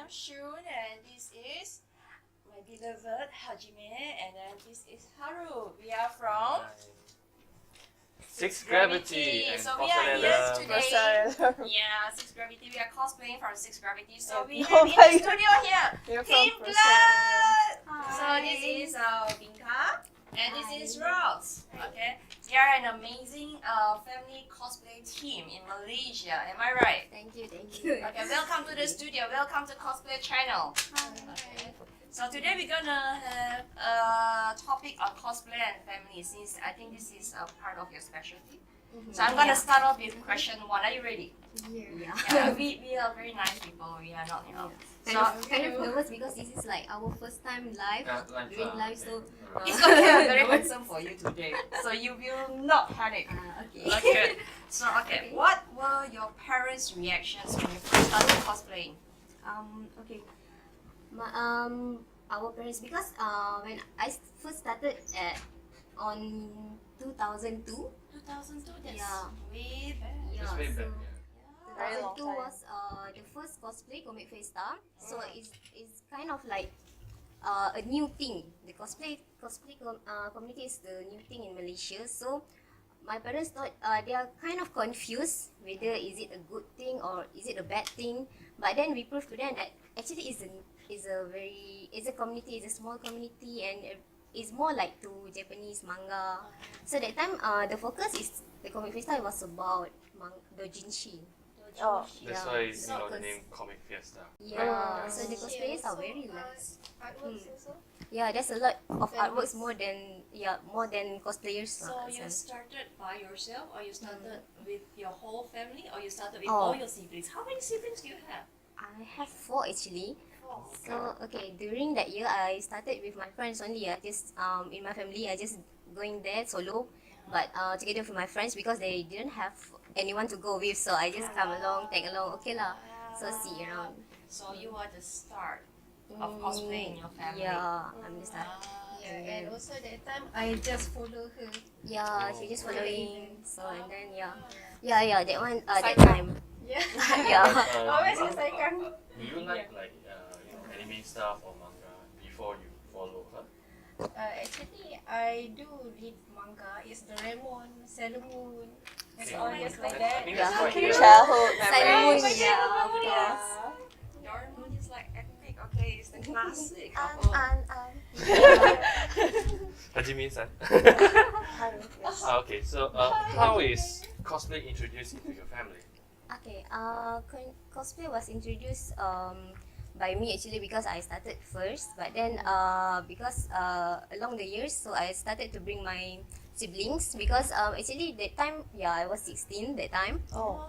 I'm Shun, and this is my beloved Hajime, and then this is Haru. We are from Six Gravity and So we are here today. Yeah, Six Gravity. We are cosplaying from Six Gravity. So we have in the studio here Team Blood. So this is Binka, and this is Ross. Okay, they are an amazing family cosplay team in Malaysia. Am I right? Thank you, thank you. Okay, welcome to the studio. Welcome to Cosplay Channel. Okay. So today we're gonna have a topic on cosplay and family, since I think this is a part of your specialty. So I'm gonna start off with question 1. Are you ready? Yeah. We are very nice people. We are not, Kind of nervous because this is like our first time live, doing live, so it's okay. I'm very handsome for you today, so you will not panic. okay. Okay. So what were your parents' reactions when you first started cosplaying? Okay. Our parents, because when I first started on 2002. 2002. That's Yeah. way back. Yeah, That's way back. so 2002 was the first cosplay Comic Festa. So it's kind of like a new thing. The cosplay community is the new thing in Malaysia. So my parents thought they are kind of confused whether is it a good thing or is it a bad thing. But then we proved to them that actually it's a community, it's a small community, and it's more like to Japanese manga. So that time the focus is the Comic Festa was about doujinshi. That's why you So know the name Comic Fiesta. Yeah, so the cosplayers are very nice. Artworks also? Yeah, there's a lot of artworks more than cosplayers. So you started by yourself, or you started with your whole family, or you started with Oh. all your siblings? How many siblings do you have? I have 4 actually. 4. So okay, during that year I started with my friends only. Just in my family I just going there solo, but together with my friends because they didn't have anyone to go with, so I just come along, tag along. Okay lah. So see around. So you are the start of cosplay in your family. Yeah, I'm just like Yeah, and also that time I just follow her. yeah, she just following. So and then yeah, that one that Cycle. time. Yeah. Yeah. Always use icon. Do you like anime stuff or manga before you follow her? Actually, I do read manga. It's Doraemon, Sailor Moon. It's Okay. all just like I that. think Yeah. that's quite Childhood Sailor Moon, memories. yeah, of course. Doraemon is like epic. Okay, it's the classic. Hajime-san. Okay, so how is cosplay introduced into your family? Okay, cosplay was introduced by me actually because I started first, but then because along the years, so I started to bring my siblings because actually that time, I was 16 that time.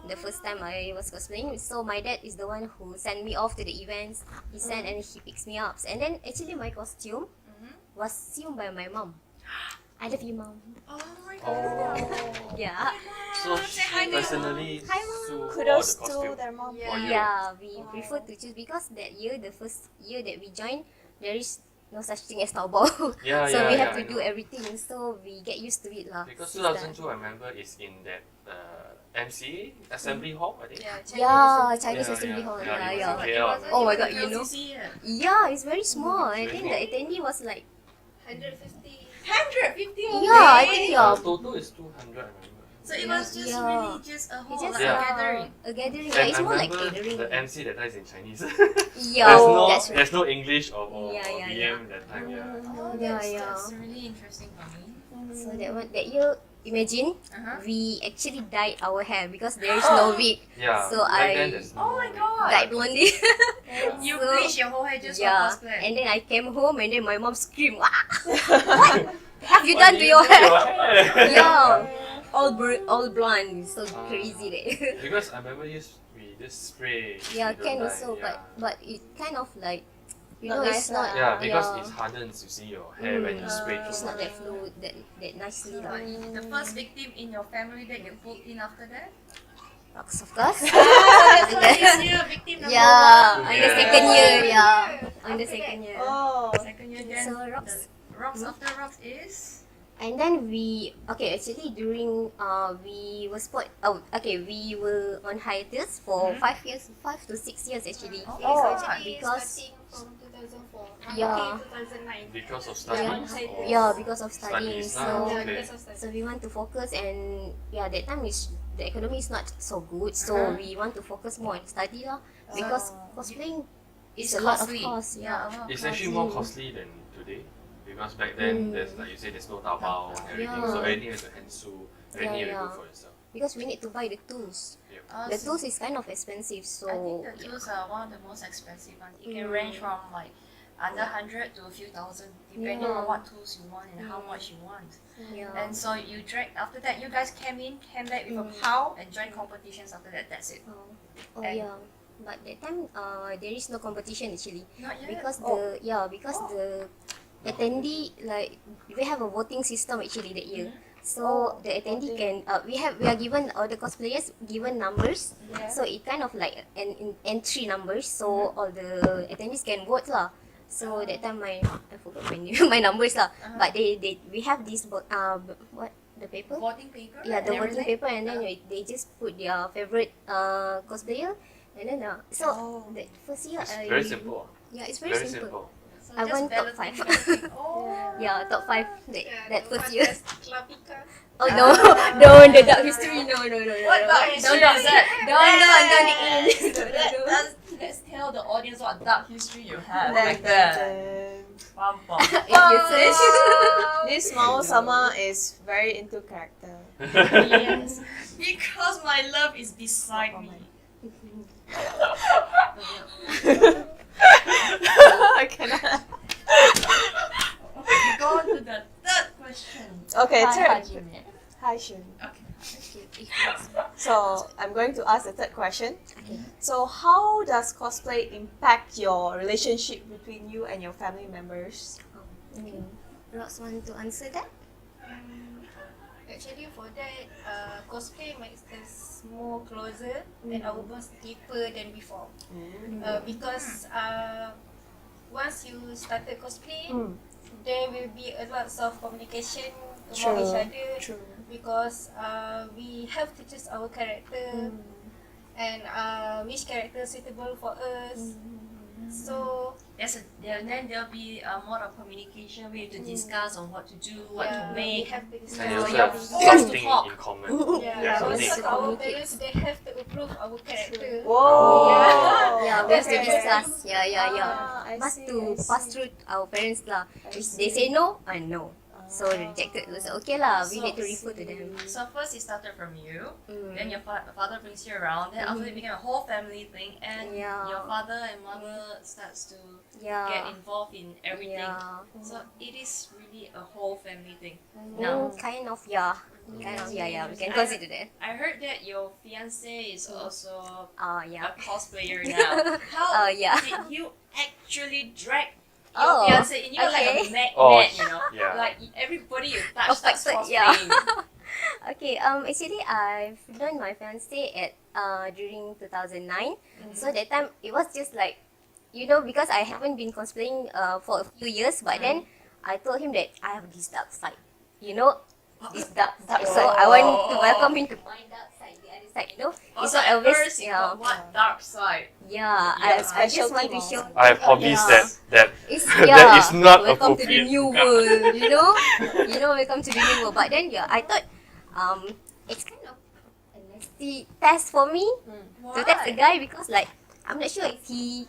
The first time I was cosplaying, so my dad is the one who sent me off to the events. He sent and he picks me up, and then actually my costume was sewn by my mom. I love you, mom. Oh my Oh. god. Yeah. So she personally Hi, Mom. sew all the Kudos to costume their mom. for you. Yeah, we prefer to choose because that year, the first year that we joined, there is no such thing as Taobao. Yeah, So yeah, we yeah, have to I do know. everything. So we get used to it lah. Because Since then. 2002, I remember, is in that MC Assembly Hall, I think. Yeah, Chinese Yeah, Assembly Hall. yeah, Yeah, it yeah. was in KL. Oh my god, you know. LCC, Yeah, it's very small. I Very think small. the attendee was like, 150. 150. yeah, I think Total is 200, I remember. So it was just Yeah. really just a whole it's just like, Yeah. gathering. a gathering. And Yeah, it's I more like remember catering. the MC that time is in Chinese. Yeah, that's right. There's no English or Yeah, yeah, VM that time, yeah. Oh, Yeah, that's, yeah. that's really interesting for me. So that year, imagine Uh-huh. we actually dyed our hair because there is no wig. Yeah, So back I- then there's no Oh my god. Dyed blondie. You So- bleach your whole hair just Yeah, for cosplay. and then I came home and then my mom screamed, "What? What have you done to your hair?" Yeah, all blonde, so crazy that. Because I remember we just spray. Yeah, we don't can dye, also, yeah. but it kind of like, you Not know, nice it's not. lah. Yeah, because yeah, it hardens, you see, your hair when you spray too it's not much. that fluid, that nicely So, lah. the first victim in your family that you pulled in after that? Rocks, of course. That's why this year victim number Yeah, one. on the second year, on the second year. Oh. Second year then So rocks. the rocks after rocks is And then actually during we were on hiatus for 5 to 6 years actually. Because Because starting from 2004 Yeah. until 2009. Because of studies? or because of studying. Studies, So okay. Because of study. so we want to focus, and that time is the economy is not so good, so we want to focus more on study lah. Because cosplaying is It's a lot of costly. cost. It's actually more costly than today. Because back then, there's like you say, there's no Taobao and everything, so everything has a hand sew, everything you have to do for yourself. Because we need to buy the tools. Yep. The tools is kind of expensive, so I think the tools are one of the most expensive ones. It can range from like under 100 to a few thousand, depending on what tools you want and how much you want. And so you drag. After that, you guys came back with a pile and joined competitions. After that, that's it. But that time there is no competition actually. Not yet. Because the attendee, like, we have a voting system actually that year. So the attendee can we are given, all the cosplayers given numbers. So it kind of like an entry numbers. So all the attendees can vote lah. So that time I forgot my numbers lah. But we have this what the paper? Voting paper. Yeah, the and voting everything? paper, and then they just put their favorite cosplayer, and then the first year It's very simple. Yeah, it's very simple. So I just won top balloting 5. everything. Oh. Yeah, top 5 that the first one year. that's Klapika. Oh no, don't the dark history. No. What dark history Don't is that? Let's Let's tell the audience what dark history you have Then, back then. Bum, bum. If you search. this Mao Sama is very into character. Yes. Because my love is beside me. I cannot. Okay, go on to the third question. Okay, Hi, third. Hi, Shun. Okay. So I'm going to ask the third question. So how does cosplay impact your relationship between you and your family members? Rox want to answer that? Actually, for that, cosplay makes us more closer and our bonds deeper than before. Because once you started cosplay, there will be a lot of communication about each other. Because we have to choose our character and which character is suitable for us. So Then there'll be more of communication. We have to discuss on what to do, what to we make. have to discuss. And you also you're have forced to something talk. in common. Yeah, something also in our common. parents, they have to approve our character. Whoa! Yeah, we have to discuss. Yeah. I Must see, to I see. pass through our parents lah. If they say no, I no. So rejected. So okay lah, we need to refer to them. So first it started from you, then your father brings you around, then after it became a whole family thing, and your father and mother starts to get involved in everything. Yeah. So it is really a whole family thing. Kind of, yeah. We can consider that. I heard that your fiance is also Yeah. a cosplayer now. How yeah. did you actually drag your fiance in? You like a magnet, Oh, you know? yeah. Like everybody you touch starts Affected, cosplaying. Okay, actually I've known my fiance at during 2009. So that time it was just like, because I haven't been cosplaying for a few years, but then I told him that I have this dark side. This dark side. So I want to welcome him to my dark side, the other side, It's Also, not at always first, you got what dark side? I just want to show I have hobbies that it's, that is not welcome to the appropriate. new world, welcome to the new world. But then I thought it's kind of a nasty test for me to test the guy, because like I'm not sure if he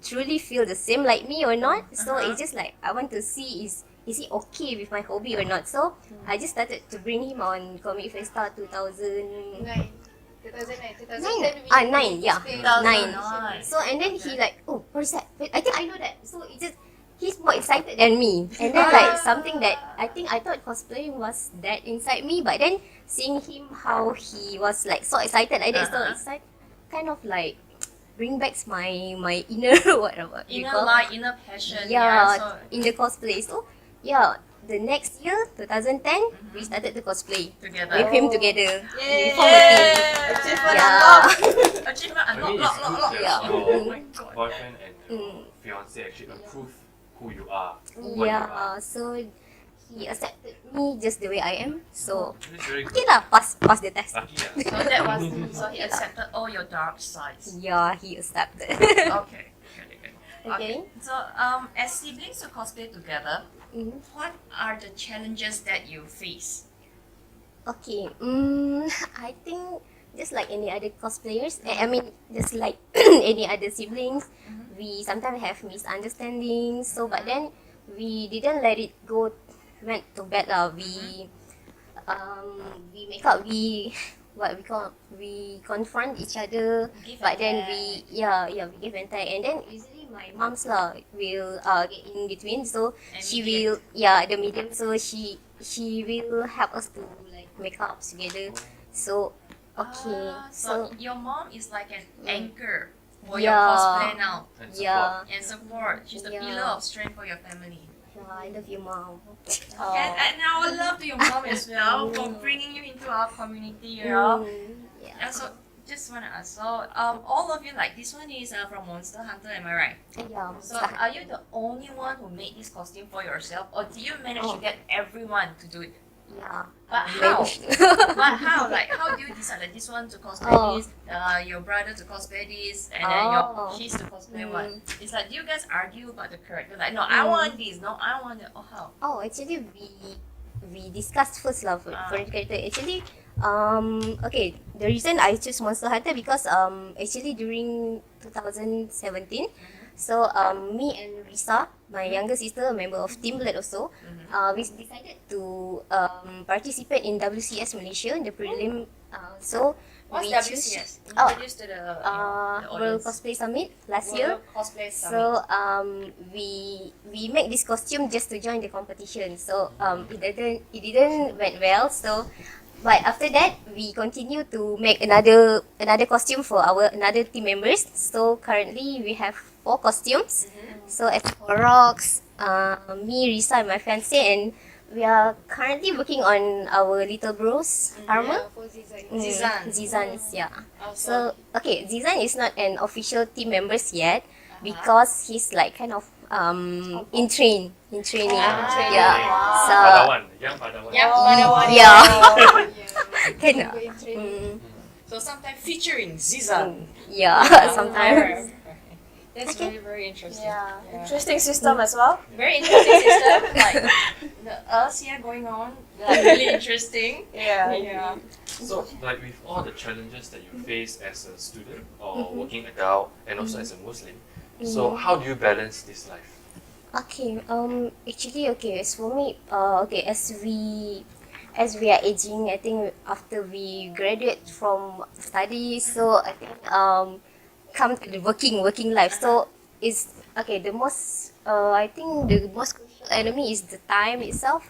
truly feel the same like me or not. So it's just like I want to see is he okay with my hobby or not. So I just started to bring him on Comic Festa 2009. 2010 Yeah. 2009. So and then he like, oh, what's that? I think I know that. So it's just he's more excited than me. And then like something that I thought cosplaying was that inside me, but then seeing him how he was like so excited like that, so it's like kind of like bring back my inner whatever you Inner call. light, inner passion. Yeah, So in the cosplay. So yeah, the next year 2010 we started to cosplay together. with him together. Yay! We formed a team. Achievement Yeah. unlocked! Achievement I mean, unlock, it's lock, good lock, that Yeah. lock. your Oh my god. boyfriend and your fiance actually approve who you are. What you are. So he accepted me just the way I am. So That's very okay good. lah, pass the test. Lucky ah. So that was so he accepted all your dark sides. Yeah, he accepted. Okay. Okay. So as siblings who cosplay together, Mhm. what are the challenges that you face? Okay. I think just like any other cosplayers, I mean, just like any other siblings, we sometimes have misunderstandings. So, but then we didn't let it go, went to bed lah. We make up. What we call, we confront each other. Give But and then take. we give and take. And then usually my mom's lah will get in between. So And she mediate. will the medium. So she will help us to like make up together. So okay, So your mom is like an anchor for Yeah. your cosplay now And yeah, and support. She's the Yeah. pillar of strength for your family. I love you, mom. Oh. And I would love to your mom as well for bringing you into our community, you know. Yeah. And so just wanna ask, so all of you, like this one is from Monster Hunter, am I right? Yeah. So are you the only one who made this costume for yourself, or do you manage to get everyone to do it? Yeah. But how? But how? Like how do you decide that this one to cosplay this, your brother to cosplay this, and then she's to cosplay what? It's like, do you guys argue about the character? Like, no, I want this, no, I want that. Or how? Oh, actually, we discussed first lah for the character. Actually, okay, the reason I choose Monster Hunter because actually during 2017, so me and Risa, my younger sister, a member of Team Blood also, we decided to participate in WCS Malaysia, the prelim. So What's we WCS? Oh, Introduce to the World audience. Cosplay Summit last year. World Cosplay Summit. So we make this costume just to join the competition. So it didn't went well. So but after that we continue to make another costume for our another team members. So currently we have 4 costumes. So as for Rocks, me, Risa, and my fiance, and we are currently working on our little bros armor. For Zizan. Zizan's, yeah. Oh, So okay, Zizan is not an official team members yet because he's like kind of in training. Yeah. So Padawan, young Padawan. yeah, Padawan. yeah. Yeah. Kind of. Going training. So sometimes featuring Zizan. Yeah. Sometimes. That's very, very interesting. Yeah. Interesting system as well. Very interesting system. Like us here going on, like really interesting. Yeah. Yeah. So, like with all the challenges that you face as a student or working adult, and also as a Muslim, so how do you balance this life? Okay. Actually, okay. As for me, okay. As we are aging, I think after we graduate from studies, so I think come to the working life. So is okay. The most I think the most crucial enemy is the time itself.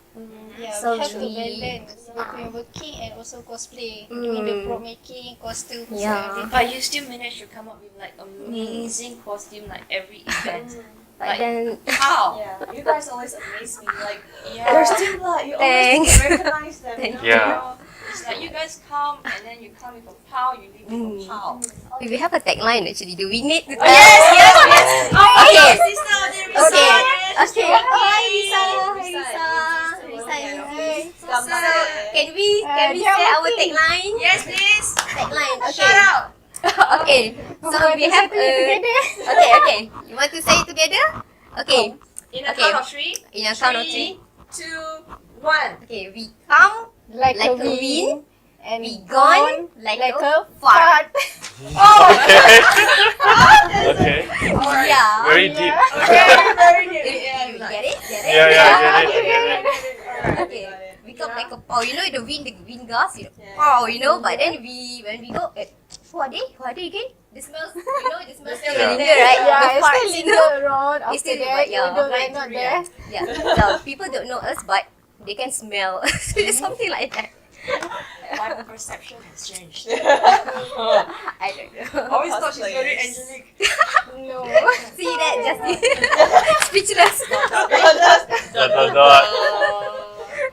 Yeah, So we have to we- balance between working and also cosplay. Doing the pro making, costumes, Yeah. everything. But you still manage to come up with like amazing costume like every event. But Like, then how? Yeah. You guys always amaze me. Like Yeah. there's still blood. You always Thanks. recognize them. You know? Yeah. It's like you guys come and then you come with a pow, you leave with a pow. we have a tagline actually. Do we need to Oh. Okay. Sister, there is Okay. a- Okay. Hi Risa. Risa. Come So back. can we say our tagline? Yes, please. Tagline. Okay. Shout out. Okay. So we have okay. You want to say it together? Okay. In a Okay. count of 3. In a count of 3. 2, 1. Okay. We come Like like a a wind wind. and We gone like a fart. fart. Okay. Yeah. Very deep. Very good. You get it? Yeah, I get it. Okay. We come like a pow. You know the wind gas. Pow. You know. But then when we go, who are they again? The smells. You know the smells still Yeah. linger, right? Yeah, The it's farts, still you linger know. around It's after still, that, yeah. even though we're Like not to there. Yeah. So people don't know us, but they can smell. Something like that. My perception has changed. I don't know. Always thought she's very Cosplayers. angelic. No. See that, Justin? Speechless. Dot.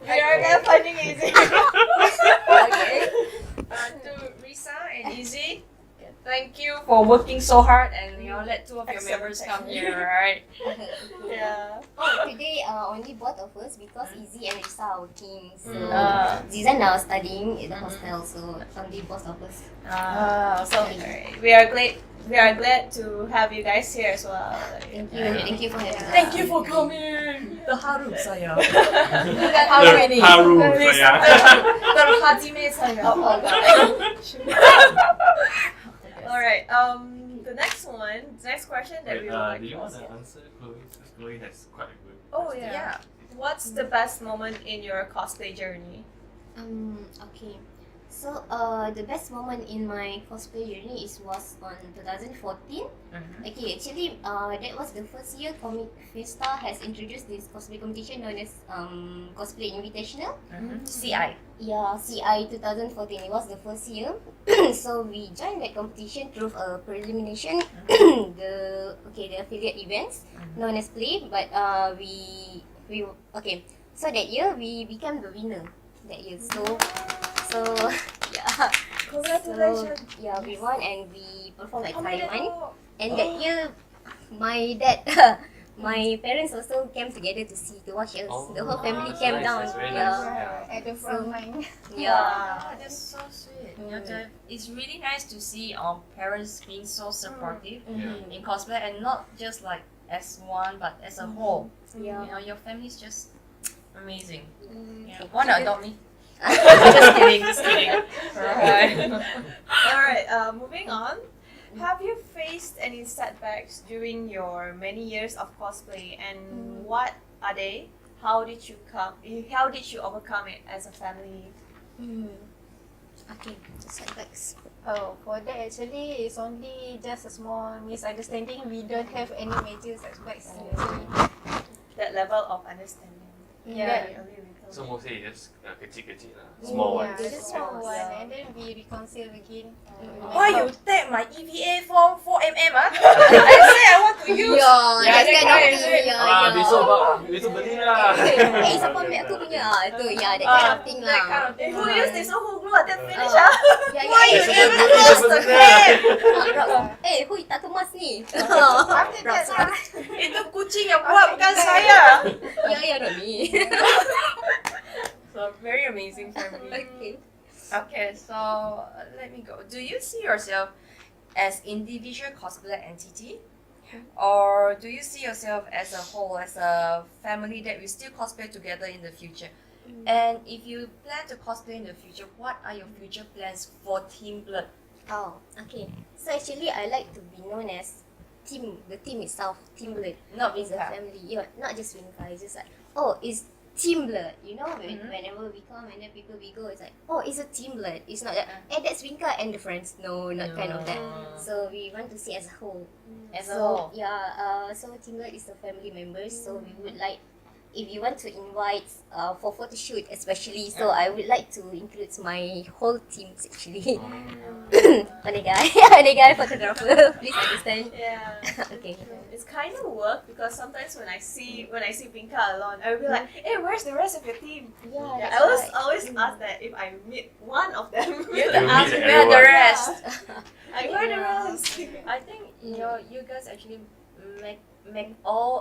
We are gonna finding easy. Okay. To Risa and Izzy, thank you for working so hard and let 2 of your members come here, right? Yeah. Oh, today only both of us because Izzy and Risa are working. So Mm. Zizan now studying at the hostel, so only both of us. So we are glad. We are glad to have you guys here as well. Thank you for having us. Thank you for coming. Terharu saya. Bukan Haru saya. Terhajime saya. All right. The next question that we would like Do you to want ask. to answer Chloe? Because Chloe has quite a good. Oh yeah. What's the best moment in your cosplay journey? Okay. So the best moment in my cosplay journey was on 2014. Okay, actually that was the first year Comic Festa has introduced this cosplay competition known as Cosplay Invitational. CI. Yeah, CI 2014. It was the first year. So we joined that competition through a prelimination, the affiliate events known as Play. But we okay. So that year we became the winner. That year. So yeah. Congratulations. So, yeah, we won and we performed at How many Taiwan. people? And that year, my dad, my parents also came together to watch us. Oh, The whole family that's came nice, down. that's very Yeah. nice. Yeah. At the front line. Yeah. That's so sweet. It's really nice to see parents being so supportive Yeah. in cosplay and not just like as one but as a whole. Yeah. You know, your family's just amazing. Yeah. Thank Wanna you. adopt me? Just kidding, just kidding. Right. All right. Moving on. Have you faced any setbacks during your many years of cosplay, and what are they? How did you overcome it as a family? Okay, setbacks. Oh, for that actually it's only just a small misunderstanding. We don't have any major setbacks actually. That level of understanding. Yeah. So mostly just kecil-kecil lah, small Yeah, ones. just small one, and then we reconcile again. Why you take my EVA form 4mm ah? I say I want to use. Yeah, that kind of thing. Ah, besok beli lah. Siapa ambil aku punya? Itu, that kind of thing lah. That kind of thing. Who used this? Who glue until finish? Why you never lost the pen? Hui, tak kemas ni. After that, Itu kucing yang buat, bukan saya. Ya, Roni. So very amazing family. Okay. Okay, so let me go. Do you see yourself as individual cosplay entity, or do you see yourself as a whole, as a family that will still cosplay together in the future? And if you plan to cosplay in the future, what are your future plans for Team Blood? Oh, okay. So actually, I like to be known as team. The team itself, Team Blood. Not It's a Vinka. family. Yeah, not just Vinka. It's just like, it's Team Blood. You know, whenever we come and then people we go, it's like, it's a Team Blood. It's not that, that's Vinka and the friends. No, not kind of that. So we want to see as a whole. As a So whole. yeah, so Team Blood is the family members. So we would like, if you want to invite for photo shoot especially, so I would like to include my whole team actually. Only guy photographer, please understand. Yeah. Okay. It's kind of work because sometimes when I see Pinka alone, I will be like, "Hey, where's the rest of your team?" Yeah, I always ask that if I meet one of them. You You ask meet where the everyone. rest. Like, where the rest? I think you guys actually make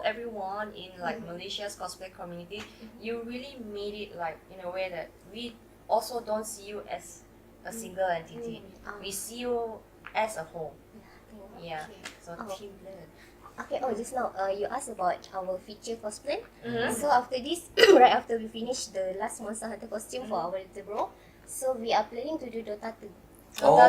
everyone in like Malaysia's cosplay community. You really made it like in a way that we also don't see you as a single entity. We see you as a whole. Yeah. So Oh. Team Blood. Okay, just now you asked about our future cosplay. Mhm. So after this, right after we finish the last Monster Hunter costume for our little bro, so we are planning to do Dota 2. Oh,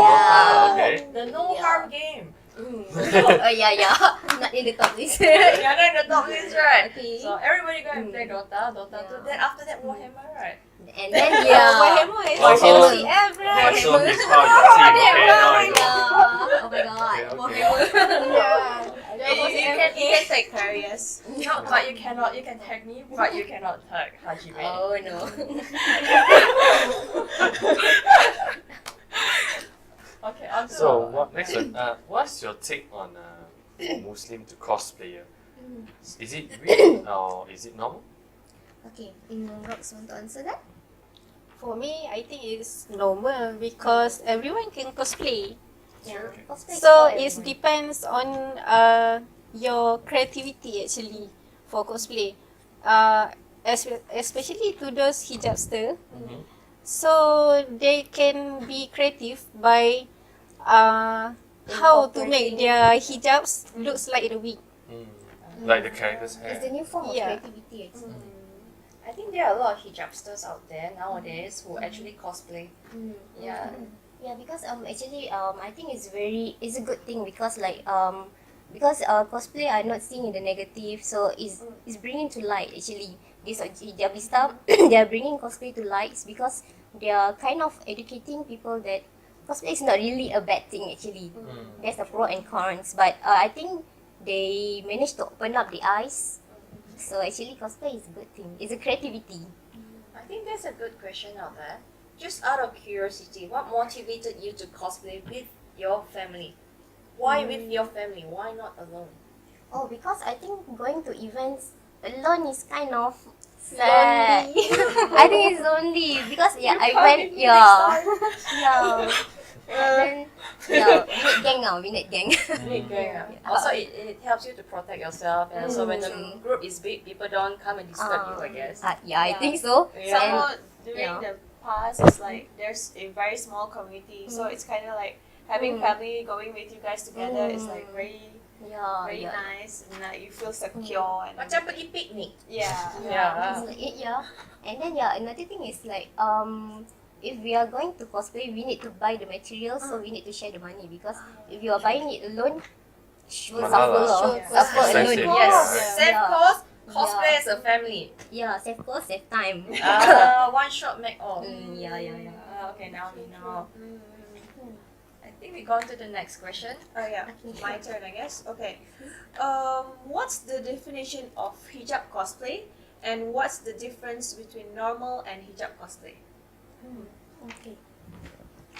Yeah. Okay. the no harm game. Yeah, not in the top list. You're not in the top list, right? Okay. So everybody go and play Dota 2. Then after that Warhammer, right? And then Warhammer is Also- actually every. Also, this how you team. Okay, now I know. Oh my god, Okay, okay. Warhammer. You can take Carius. No, but you cannot. You can tag me, but you cannot tag Hajime. Oh no. Okay, on to So next one? What's your take on for Muslim to cosplayer? Is it weird or is it normal? Okay, Rox want to answer that? For me, I think it's normal because everyone can cosplay. Yeah. Cosplay So for it everyone. depends on your creativity actually. for cosplay. Especially to those hijabster. So they can be creative by how to make their hijabs looks like the wig. Like the character's It's hair. a new form of Yeah. creativity actually. I think there are a lot of hijabsters out there nowadays who actually cosplay. Yeah. Yeah, because actually I think it's a good thing because cosplay are not seen in the negative, so it's bringing to light actually this hijabista they are bringing cosplay to light because they are kind of educating people that cosplay is not really a bad thing actually. There's a pro and cons, but I think they managed to open up the eyes. So actually cosplay is a good thing. It's a creativity. I think that's a good question out there. Just out of curiosity, what motivated you to cosplay with your family? Why with your family? Why not alone? Oh, because I think going to events alone is kind of sad. I think it's lonely because I went and then we need gang. Also, it helps you to protect yourself, and also when the group is big, people don't come and disturb you, I guess. I think so. Somehow during the past, it's like there's a very small community, so it's kind of like having family going with you guys together is like very nice, and like you feel secure and Macam pergi picnic. yeah. And then another thing is like if we are going to cosplay, we need to buy the materials, so we need to share the money because if you are buying it alone, sure Mahal suffer alone. Expensive. Yes. Save cost, cosplay as a family. Yeah, save cost, save time. One shot make all. Okay, now we know. I think we go on to the next question. Oh yeah, my turn, I guess. Okay. What's the definition of hijab cosplay, and what's the difference between normal and hijab cosplay? Okay.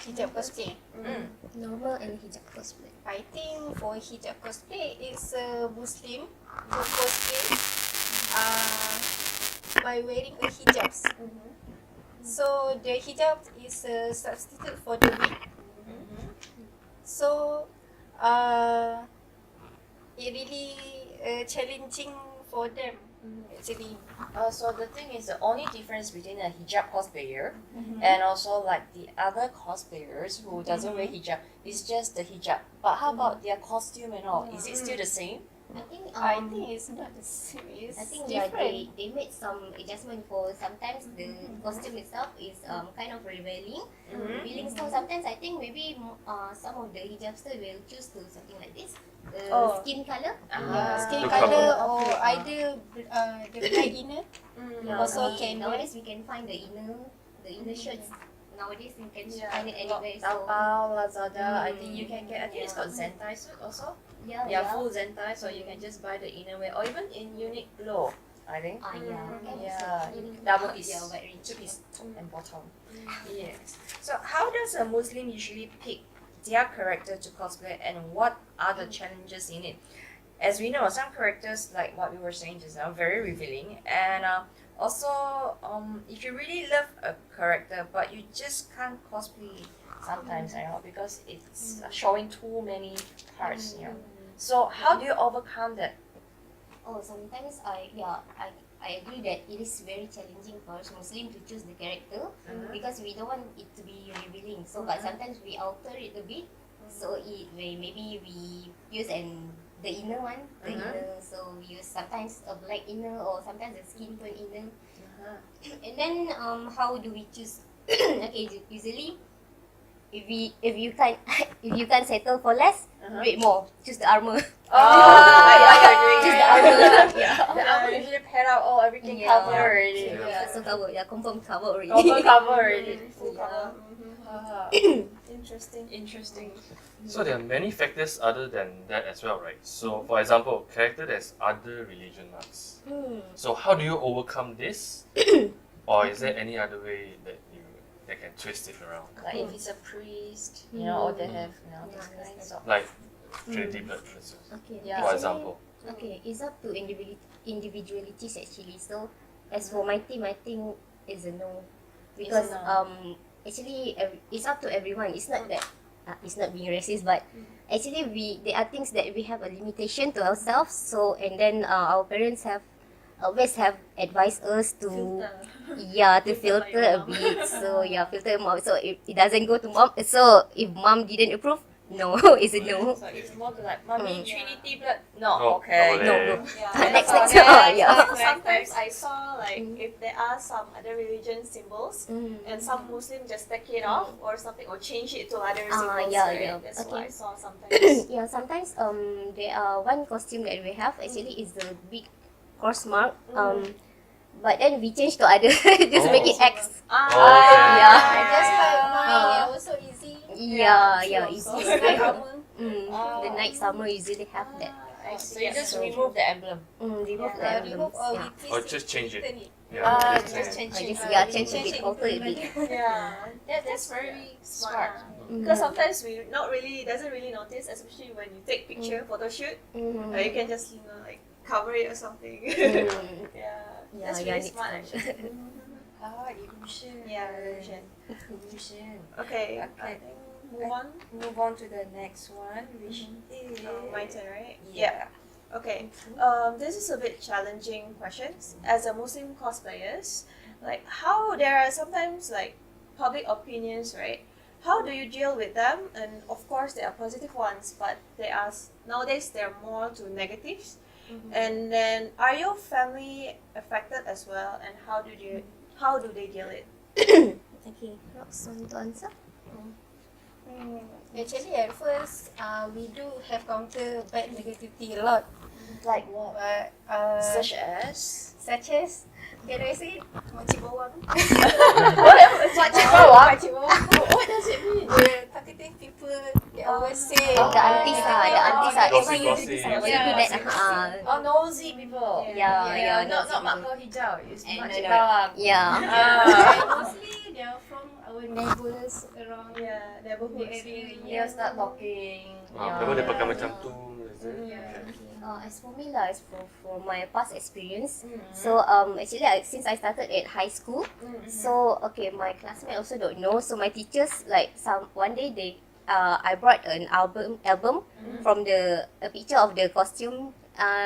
Hijab cosplay. Normal and hijab cosplay. I think for hijab cosplay, it's a Muslim who cosplay by wearing a hijabs. So the hijab is a substitute for the wig. So it really challenging for them actually. So the thing is, the only difference between a hijab cosplayer and also like the other cosplayers who doesn't wear hijab is just the hijab. But how about their costume and all? Is it still the same? I think it's not the same. It's I think different. they made some adjustment for sometimes the costume itself is kind of revealing. So sometimes I think maybe some of the hijabsters will choose to something like this. Skin color. Skin Look color up. or either the black inner. Also can nowadays we can find the inner shirts. Nowadays you can find it anywhere. So Taobao, Lazada, I think you can get. I think it's got Zentai suit also. yeah. Full Zentai, so you can just buy the inner wear or even in Uniqlo, I think. Double piece, two piece, and bottom. Yes. So how does a Muslim usually pick their character to cosplay, and what are the challenges in it? As we know, some characters, like what we were saying just now, very revealing, and also if you really love a character but you just can't cosplay sometimes, because it's showing too many parts, So how do you overcome that? Sometimes I agree that it is very challenging for us Muslim to choose the character because we don't want it to be revealing. So but sometimes we alter it a bit. So maybe we use the inner one, so we use sometimes a black inner or sometimes a skin tone inner. And then how do we choose? Okay, usually if you can't settle for less, wait more. Choose the armor. Choose the armor. The armor usually paid out everything covered already. So cover. Confirm cover already. Cover already. Full cover. Interesting. So there are many factors other than that as well, right? So for example, character that's other religion marks. So how do you overcome this? Or is there any other way that can twist it around? Like if it's a priest, or they have these kinds of. Like Trinity blood versus, Okay. for example. Okay, it's up to individualities actually. So as for my team, I think it's a no because actually it's up to everyone. It's not that it's not being racist, but actually there are things that we have a limitation to ourselves. So and then our parents have always have advised us to filter a bit. So filter mom. So if it doesn't go to mom, so if mom didn't approve, no, it's a no. So it's more to like, mommy, Trinity blood. No, No, okay. no, No. Yeah. Next. Sometimes I saw like if there are some other religion symbols and some Muslim just take it off or something or change it to other symbols. Right? That's what I saw sometimes. Sometimes there are one costume that we have actually is the big cross mark. But then we change to other just make it X. Just like mine, also easy. Easy. Night armor. The night summer usually have that. So you just remove the emblem. Remove the Remove emblems. or Yeah. we Or twist just change it. turn it. Just change it. Change a bit, alter a bit. That's very smart. Because sometimes we doesn't really notice, especially when you take picture photo shoot. You can just like cover it or something. That's really smart actually. Illusion. Illusion. Okay. I think move on to the next one, which is my turn, right? Yeah. Okay. This is a bit challenging questions. As a Muslim cosplayers, like how there are sometimes like public opinions, right? How do you deal with them? And of course there are positive ones, but nowadays they're more to negatives. And then are your family affected as well? And how do they deal it? Okay, Rox want to answer? Actually, at first, we do have counter bad negativity a lot. Like what? But Such as can I say it? Makcik bawang. Makcik bawang? Makcik bawang. What does it mean? The talkative people, they always say. The aunties Gossip, every gossip. you do that. Oh, nosy people. Yeah, Not nosy mak kau hijau. It's And makcik no. bawang. And mostly, they are from our neighbours around Neighborhood the area. They'll start talking. Memang dia pakai macam tu. Is it? As for me lah, as for my past experience, so actually since I started at high school, so my classmates also don't know. So my teachers like one day I brought an album from a picture of the costume,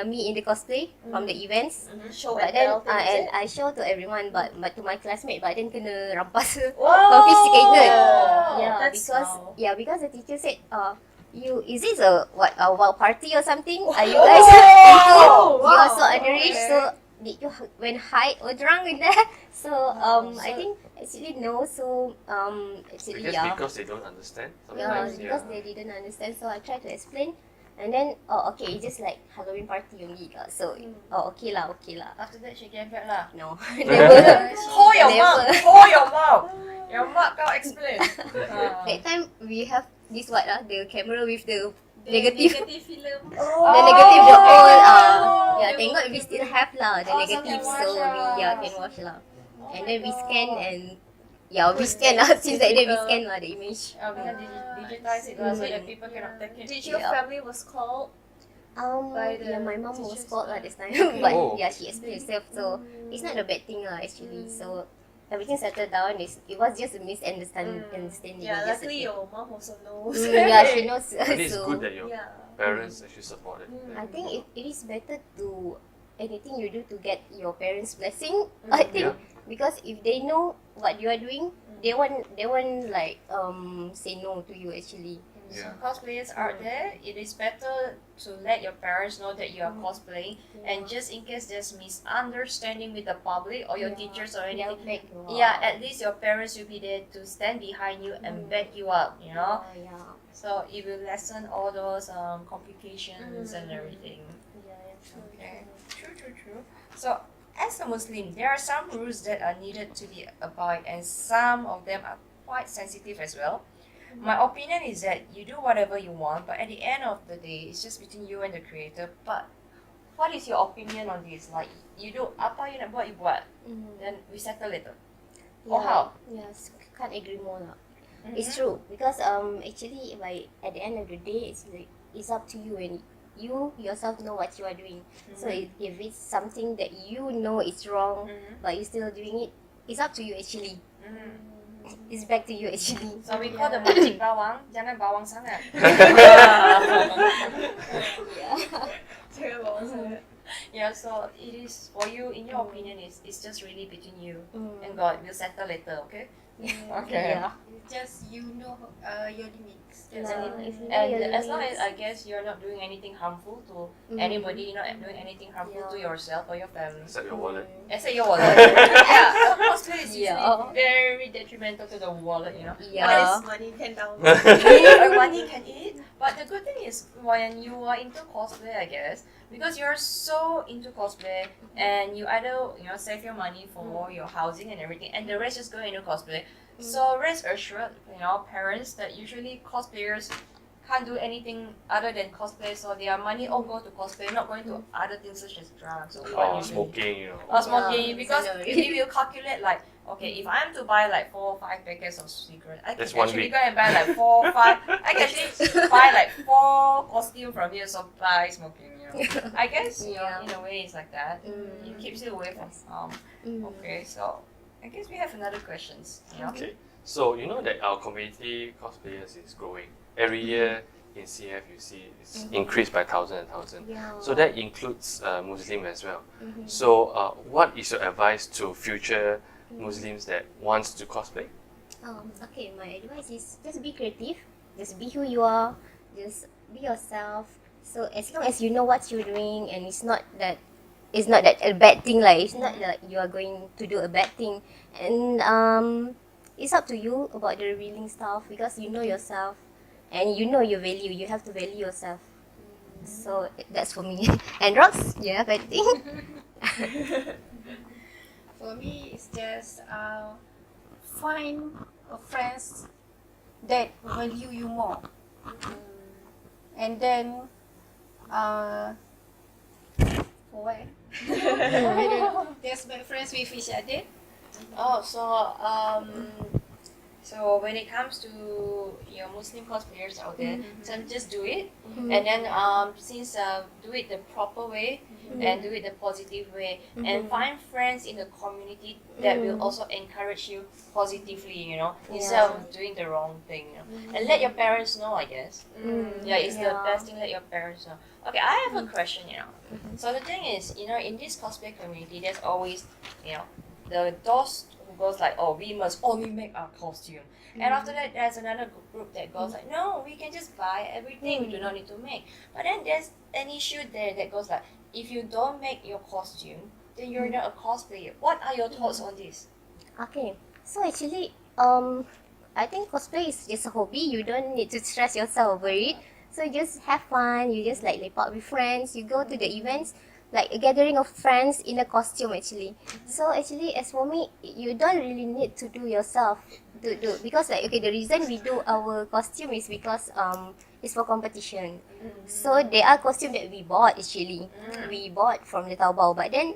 me in the cosplay from the events. Show But and then tell things, and I show to everyone, but to my classmate, but then kena rampas Wow. confiscated. That's Because the teacher said, is this a wild party or something? Are you guys you are so underage, so did you hide or drunk in there? So I think actually no. So I actually guess because they don't understand. Sometimes, because they didn't understand. So I tried to explain. And then, it's just like Halloween party only. So, okay lah. After that, she came back lah. No, never. Hold your mouth. Hold your mouth. Your mouth can't explain. That time we have this the camera with the negative. Negative film. The negative, the old, thank God we still have lah, the negative, so we can watch lah. And then we scan and, we scan lah, since that day we scan lah the image. We can digitize it lah, so that people cannot take it. Did your family was called? My mom was called lah this time, but she explained herself, so it's not a bad thing lah actually. So everything settled down. It was just a misunderstanding. Luckily your mom also knows. She knows. But it's So good that your parents actually support it. I think it is better to anything you do to get your parents' blessing. I think because if they know what you are doing, they won't like say no to you actually. Cosplayers out there, it is better to let your parents know that you are cosplaying, and just in case there's misunderstanding with the public or your teachers or anything, at least your parents will be there to stand behind you and back you up, you know. So it will lessen all those complications and everything. Okay. True. So as a Muslim, there are some rules that are needed to be abided, and some of them are quite sensitive as well. My opinion is that you do whatever you want, but at the end of the day, it's just between you and the creator. But what is your opinion on this? Like, you do apa you nak buat, you buat. Then we settle later. Or how? Yes, can't agree more lah. It's true because actually at the end of the day, it's up to you and you yourself know what you are doing. So if it's something that you know is wrong, but you're still doing it, it's up to you actually. It's back to you actually. So we call the makcik bawang, jangan bawang sangat. Yeah, so it is for you. In your opinion, it's just really between you and God. We'll settle later, okay? Okay. Yeah. Just you know your limits. That's Yeah. it. If you know And your as long as limits. I guess you're not doing anything harmful to anybody, you're not doing anything harmful to yourself or your family. Except your wallet. Except your wallet. Yeah, cosplay is usually Yeah. very detrimental to the wallet, What Yeah. is money can download? Money can eat. But the good thing is when you are into cosplay, I guess, because you're so into cosplay and you either save your money for your housing and everything, and the rest just go into cosplay. So rest assured, parents that usually cosplayers can't do anything other than cosplay, so their money all go to cosplay, not going to other things such as drugs or what Or usually. smoking, Or smoking, Yeah, because exactly. we will calculate like, okay, if I'm to buy like 4 or 5 packets of cigarettes, I can That's 1 actually week. go and buy like 4 or 5. I can actually buy like 4 costumes from here, so buy smoking. I guess Yeah. in a way it's like that. It keeps you away from harm. Okay, so I guess we have another questions. Okay. So you know that our community cosplayers is growing. Every year in CF you see it's increased by 1,000. Yeah. So that includes Muslim as well. So what is your advice to future Muslims that wants to cosplay? Okay, my advice is just be creative, just be who you are, just be yourself. So as long as you know what you're doing and it's not that a bad thing, like it's not like you are going to do a bad thing, and it's up to you about the revealing stuff because you know yourself and you know your value. You have to value yourself. So that's for me. And Rox, you have anything? For me, it's just find friends that value you more, and then for what? Just make friends with each other. Oh, so when it comes to your Muslim cosplayers out there, so just do it, and then since do it the proper way and do it the positive way, and find friends in the community that will also encourage you positively, instead of doing the wrong thing, and let your parents know, I guess. Yeah, it's the best thing. Let your parents know. Okay, I have a question. So the thing is, in this cosplay community, there's always, the those who goes like, oh, we must only make our costume, and after that there's another group that goes like, no, we can just buy everything, we do not need to make. But then there's an issue there that goes like, if you don't make your costume, then you're not a cosplayer. What are your thoughts on this? Okay, so actually, I think cosplay is just a hobby. You don't need to stress yourself over it. So you just have fun. You just like lepak with friends. You go to the events, like a gathering of friends in a costume actually. So actually, as for me, you don't really need to do yourself to do, because like, okay, the reason we do our costume is because it's for competition. So there are costumes that we bought actually. We bought from the Taobao, but then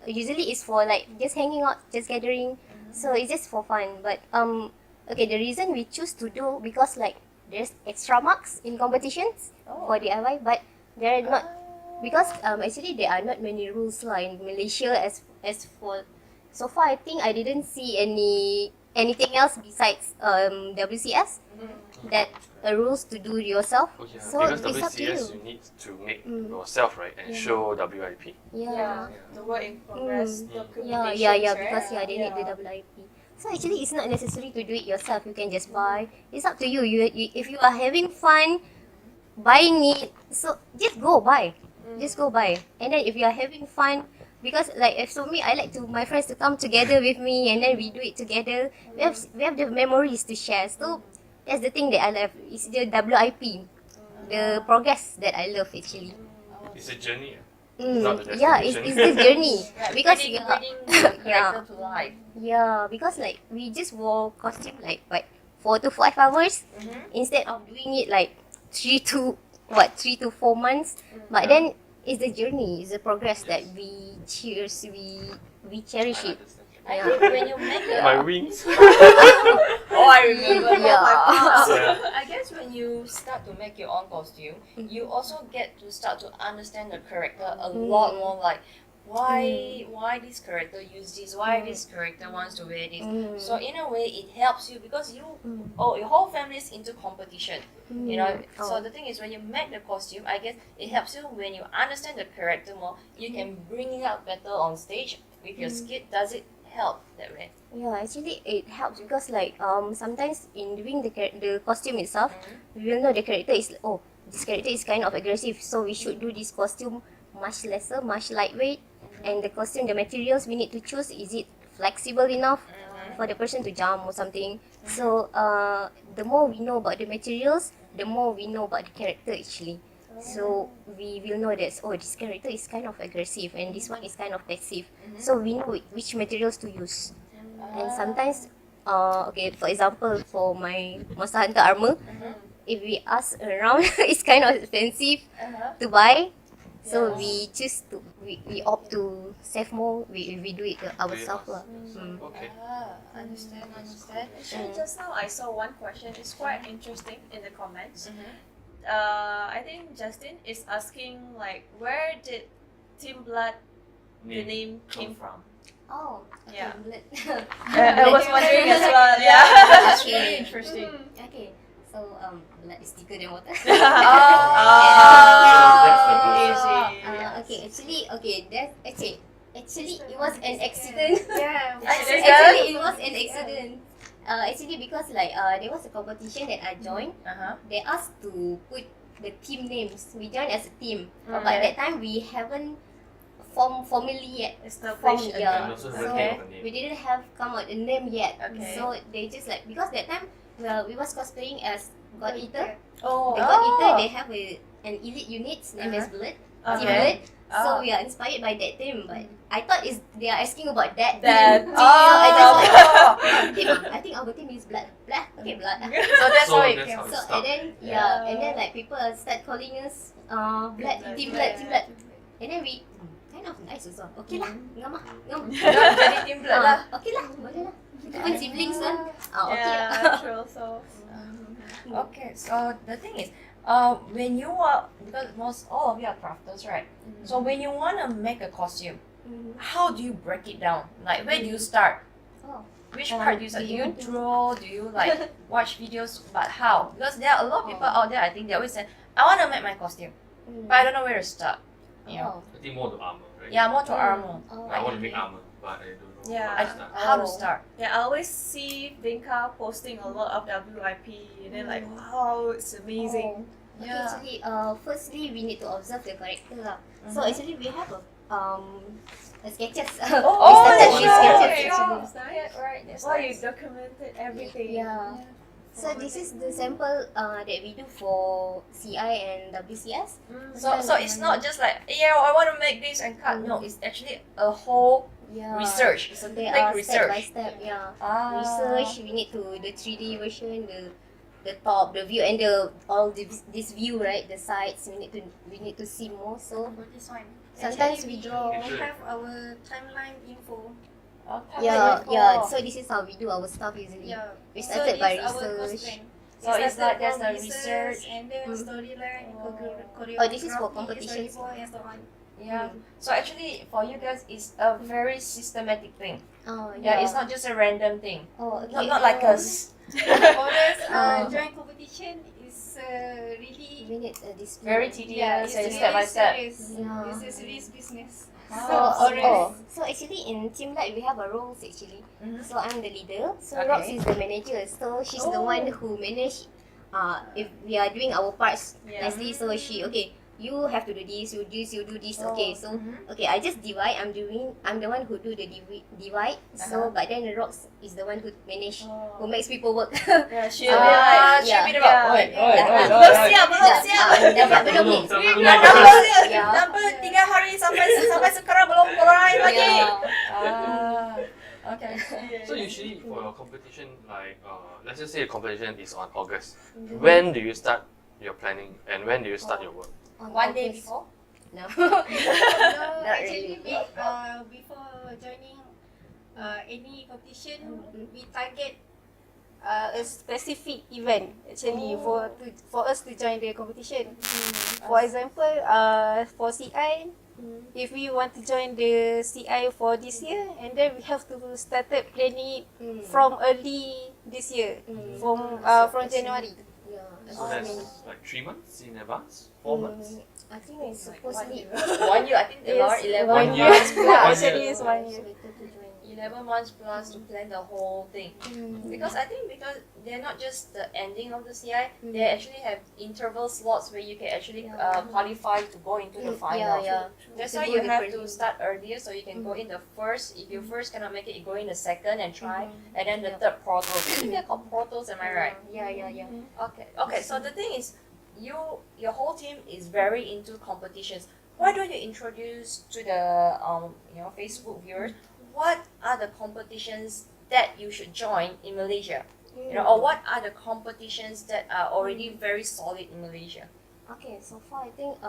usually it's for like just hanging out, just gathering. So it's just for fun. But okay, the reason we choose to do because like there's extra marks in competitions for DIY, but there are not, because actually there are not many rules lah in Malaysia as for so far. I think I didn't see anything else besides WCS that rules to do yourself. Oh yeah, So because it's up to WCS you. you need to make yourself, right, and show WIP. Yeah. The work in progress Yeah, documentation. because they need the WIP. So actually, it's not necessary to do it yourself. You can just buy. It's up to you. You if you are having fun buying it, so just go buy. Just go buy. And then if you are having fun, because like if for me, I like to my friends to come together with me, and then we do it together. We have the memories to share. So that's the thing that I love. It's the WIP, the progress that I love actually. It's a journey. Not the Yeah, it's destination. the journey because bringing yeah. the character to life. Yeah, because like we just wore costume like what 4 to 5 hours instead of doing it like 3 to 4 months. But then it's the journey, it's the progress that we cherish, we cherish it. I think when you make My wings. oh, I remember. Yeah. So, I guess when you start to make your own costume, you also get to start to understand the character a lot more. Like, why this character use this, why this character wants to wear this. So in a way it helps you because you your whole family is into competition, you know. So the thing is, when you make the costume, I guess it helps you when you understand the character more, you can bring it out better on stage with your skit. Does it help that way? Yeah, actually it helps because like sometimes in doing the costume itself, we will know the character is this character is kind of aggressive, so we should do this costume much lesser, much lightweight, and the costume, the materials we need to choose, is it flexible enough for the person to jump or something. So the more we know about the materials, the more we know about the character actually. So we will know that this character is kind of aggressive and this one is kind of passive. So we know which materials to use. And sometimes, for example, for my Monster Hunter armor, if we ask around, it's kind of expensive to buy. So we choose to we opt to save more. We do it ourselves lah. Okay. Understand. Actually, just now I saw one question. It's quite interesting in the comments. I think Justin is asking like, where did Team Blood the name came from? Oh, okay. Yeah. Blood. I was wondering as well. Yeah. That's really interesting. Okay. So blood is thicker than water. Actually, it was an accident. Yeah. Actually, it was an accident. Actually, because like there was a competition that I joined. They asked to put the team names. We joined as a team, but that time we haven't formally yet. Established. Yeah. And also So haven't came up with a name. we didn't have come out a name yet. Okay. So they just like, because that time we was cosplaying as God Eater. Oh. The God Eater, they have an elite unit named as Blood. Team Blood. So we are inspired by that team, but I thought they are asking about that team. So I just like, I think our team is Blood. Okay, Blood. So that's So how it that's came. how it So started. and then like people start calling us Blood, Team Blood. And then we kind of nice also. Okay lah, ngam. Jadi Team Blood lah. Okay lah, boleh lah. Kita pun siblings kan. Okay lah. Yeah, true. So. Okay, so the thing is, when you are, because all of you are crafters, right? So when you want to make a costume, how do you break it down? Like, where do you start? Oh. Which part do you start? Do you draw? Do you like watch videos? But how? Because there are a lot of people out there, I think they always say, I want to make my costume, but I don't know where to start. You know? I think more to armor, right? Yeah, more to armor. I want to make armor, but I don't know Yeah. how to start. How to start? Yeah, I always see Vinka posting a lot of WIP, and then like, wow, it's amazing. Okay, actually, firstly we need to observe the character lah. So actually we have a sketches. We started with sketches actually. Right, that's Wow, you nice. documented everything. Yeah. So this is the sample that we do for CI and WCS. So it's not just like, yeah, I want to make this and cut. No, it's actually a whole research. So they Like are step by research. step. Yeah. Ah. Research. We need to the 3D version, the top, the view, and this view, right? The sides. We need to see more. So This one. sometimes we draw. We have our timeline info. Yeah. So this is how we do our stuff usually. Yeah. We started by this our cost research. plan. So We it's started like there's from a research. and then storyline, choreography, Oh, this is for competitions. storyboard and so on. Yeah. So actually, for you guys, it's a very systematic thing. Oh Yeah, it's not just a random thing. Oh, okay. Not like us. For us, joint competition is really We need this. Very tedious and step by step. Yeah. It's a serious business. So actually in Team Light we have a roles actually. Mhm. So I'm the leader. So Okay. Rox is the manager. So she's the one who manage. If we are doing our parts nicely, so you have to do this, you do this. Okay, so I just divide. I'm the one who do the divide. So but then Rox is the one who manage, who makes people work. Yeah, she'll be like, She'll be the yeah. oi. belum siap. Belum ni. Number 3 hari sampai sekarang belum mulai lagi. Okay. So usually for your competition, like let's just say a competition is on August. When do you start your planning and when do you start your work? One day before. No. No, Not actually, really. before joining any competition, we target a specific event actually for us to join the competition. For example, for CI, if we want to join the CI for this year, and then we have to started planning from early this year, from January. Yeah. So that's like 3 months in advance? 4 months? I think it's supposedly 1 year, I think there are 11 1 year. months One plus. year. Actually, it's 1 year. 11 months plus to plan the whole thing. Because I think because they're not just the ending of the CI, they actually have interval slots where you can actually qualify to go into the final. Yeah. That's To why go you the have first. to start earlier so you can go in the first. If you first cannot make it, you go in the second and try, and then the third portal. I think they're called portals, am I right? Yeah. Okay. So the thing is, your whole team is very into competitions. Why don't you introduce to the Facebook viewers what are the competitions that you should join in Malaysia? Or what are the competitions that are already very solid in Malaysia? Okay, so far I think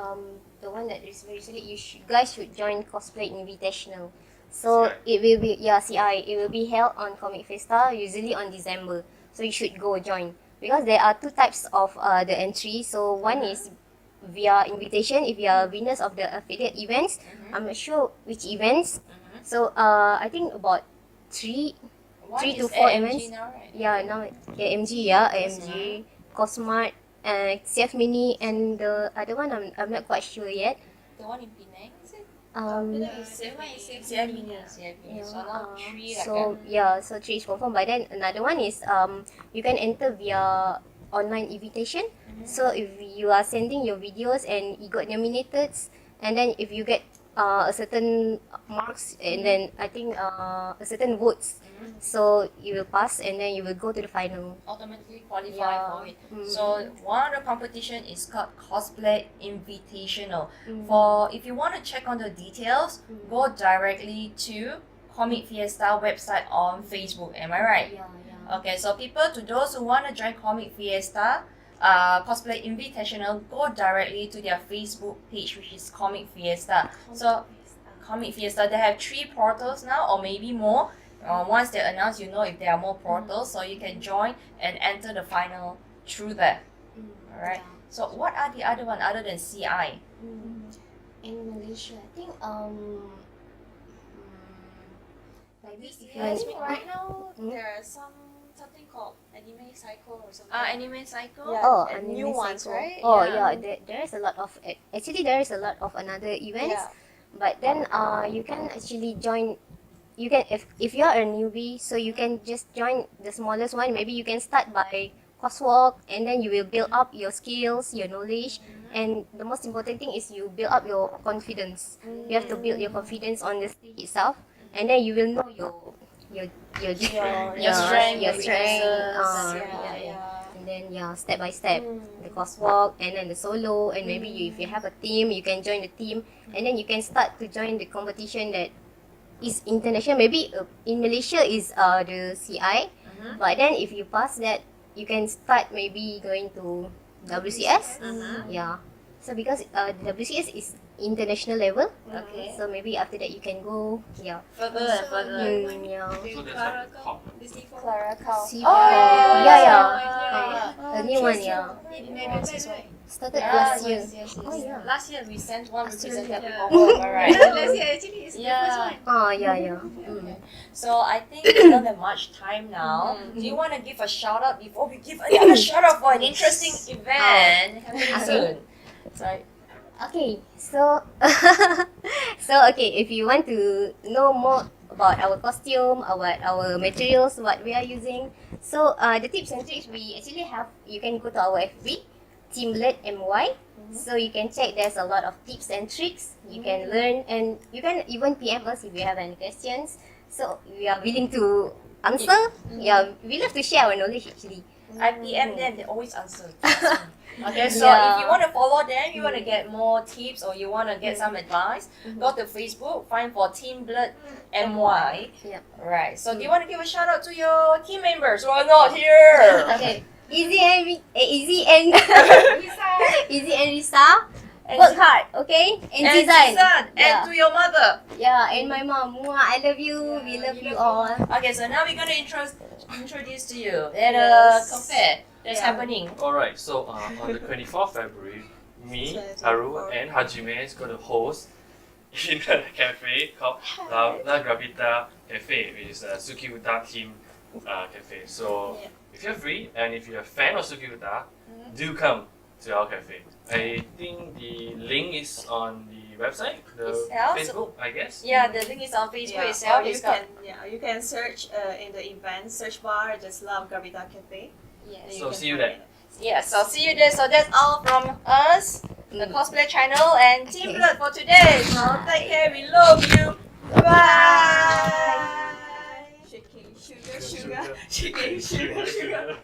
the one that is very solid, guys should join Cosplay Invitational. So CI. it will be CI. It will be held on Comic Festa, usually on December. So you should go join because there are two types of the entry. So one is via invitation if you are winners of the affiliate events. I'm not sure which events. So I think about three One 3 to is 4 AMG events. now, right? Yeah, now AMG, Cosmart, CF Mini, and the other one I'm not quite sure yet. The one in Penang, is it? CI Mini. So now three like So so 3 is confirmed. But then another one is you can enter via online invitation. So if you are sending your videos and you got nominated, and then if you get a certain marks and then I think a certain votes, so you will pass and then you will go to the final. automatically qualify Yeah. for it. So one of the competition is called Cosplay Invitational. For if you want to check on the details, go directly to Comic Fiesta website on Facebook. Am I right? Yeah. Okay, so to those who want to join Comic Fiesta, Cosplay Invitational, go directly to their Facebook page, which is Comic Fiesta. So Comic Fiesta, they have 3 portals now, or maybe more. Once they announce, you know if there are more portals, so you can join and enter the final through that. Alright. So what are the other one other than CI? In Malaysia, I think like this. If you Yes, want- right now there are something called anime cycle or something. Anime Cycle? Yeah, and and new Anime ones, Cycle. right? Oh yeah, there is a lot of actually there is a lot of another events. Yeah. But then you can actually join. You can if you are a newbie, so you can just join the smallest one. Maybe you can start by coursework, and then you will build up your skills, your knowledge, and the most important thing is you build up your confidence. You have to build your confidence on the stage itself, and then you will know your Strength. strength, your your strength. weaknesses. And then step by step, the coursework, and then the solo, and maybe if you have a team, you can join the team, and then you can start to join the competition that is international. Maybe in Malaysia is the CI, but then if you pass that, you can start maybe going to WCS. Yeah. So because the WCS is international level, Okay. so maybe after that you can go Further and further. yeah. So that's like the top. Clara Cow. C4. yeah. A new one, started last year. Yes. Oh, yeah. Last year we sent one representative Yeah. over, alright. Last year actually is the first one. Oh yeah. So I think we don't have much time now. Do you want to give a shout out before we give another shout out for an interesting event happening soon? Sorry. Okay, so if you want to know more about our costume, about our materials, what we are using, so the tips and tricks we actually have, you can go to our FB, teamlet.my. So you can check. There's a lot of tips and tricks you can learn, and you can even PM us if you have any questions. So we are willing to answer. Yeah, we love to share our knowledge actually. I PM them, they always answer. Okay, so if you want to follow them, you want to get more tips or you want to get some advice, go to Facebook, find for Team Blood MY. Yeah. Right. So do you want to give a shout out to your team members who are not here? Okay, Easy and Risa, work hard, okay? And And Zizan. Zizan, and to your mother. Yeah, and my mom. Mwah, I love you. We love you all. Okay, so now we're gonna introduce to you that cafe that's happening. Alright, so on the 24th February, me, Haru, and Hajime is going to host in a cafe called La Gravita Cafe, which is a Suki Uta themed cafe. So if you're free and if you're a fan of Suki Uta, do come to our cafe. I think the link is on the website, the Itself. Facebook, I guess. Yeah, the link is on Facebook itself. Or It's got you can search in the event search bar, just Love Gravita Cafe. Yes. So see you there. yeah. So see you there. So that's all from us, the cosplay channel and Team Blood for today. So take care. We love you. Bye. Shaking sugar, sugar, shaking sugar, sugar.